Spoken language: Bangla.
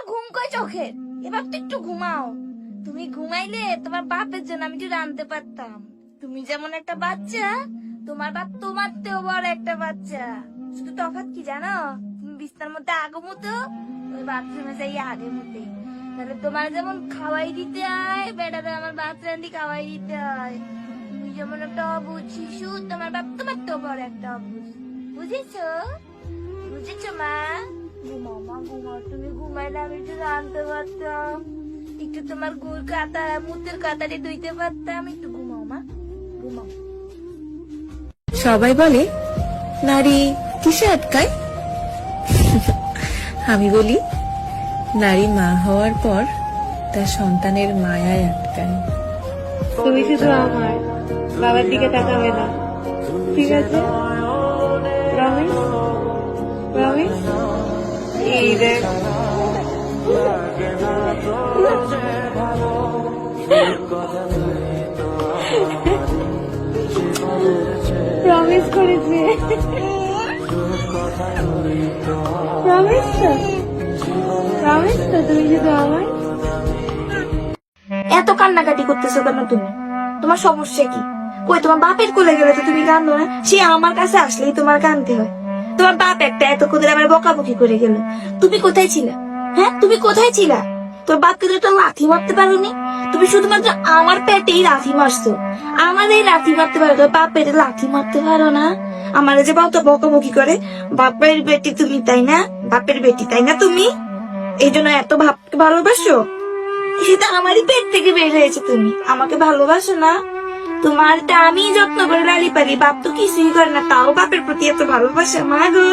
ঘুম কই চোখে? এবার তো একটু ঘুমাও। তুমি ঘুমাইলে তোমার বাপের জন্য আমি একটু রাঁধতে পারতাম। তুমি যেমন একটা বাচ্চা, তোমার বাপ তোমার তেও বড় একটা বাচ্চা। শুধু তফাৎ কি জানো? তুমি বিছনার মধ্যে আগে মতো, ওই বাথরুমে যাই আগে মতে। তাহলে তোমার যেমন খাওয়াই দিতে হয়, বেটারে আমার বাচ্চা খাওয়াই দিতে হয়। তুমি যেমন একটা অবুঝ শিশু, তোমার বাপ তোমার তো বড় একটা অবুঝ। বুঝেছো? বুঝেছো মা? ঘুমাও মা, ঘুমাও। তুমি ঘুমাইলে আমি একটু জানতে পারতাম, একটু তোমার গুড় কাতা মুতের কাতারে ধুইতে পারতাম। একটু ঘুমাও মা, ঘুমাও। সবাই বলে নারী কিসে আটকায়? আমি বলি নারী মা হওয়ার পর তার সন্তানের মায়ায় আটকায়। তুমি শুধু আমার, বাবার দিকে তাকাবে না, ঠিক আছে? প্রমিস? প্রমিস? এই দেখ, প্রমিস করেছে। প্রমিস তো? প্রমিস তো তুমি শুধু আমার? এত কান্নাকাটি করতেছো কেন তুমি? তোমার সমস্যা কি? কই তোমার বাপের কোলে গেলে তো তুমি কান্দো না, সে আমার কাছে আসলেই তোমার কান্দতে হয়। তোমার বাপ একটা এত করে আমার বকাবকি করে গেল। তুমি কোথায় ছিলা? হ্যাঁ, তুমি কোথায় ছিলা? তোর বাপকে তো লাথি মারতে পারোনি। তুমি শুধুমাত্র আমার পেটেই লাথি মারছো। আমার এই লাথি মারতে পারো, তোর বাপ পেটে লাথি মারতে পারো না। আমার যে বাপ তো বকাবকি করে, বাপের বেটি তুমি তাই না? বাপের বেটি তাই না তুমি? এই জন্য এত বাপকে ভালোবাসো? সেটা আমারই পেট থেকে বের হয়েছে। তুমি আমাকে ভালোবাসো না? তোমারটা আমি যত্ন করে লালি পারি, বাপ তো কিছুই করে না, তাও বাপের প্রতি এত ভালোবাসা। মা গো।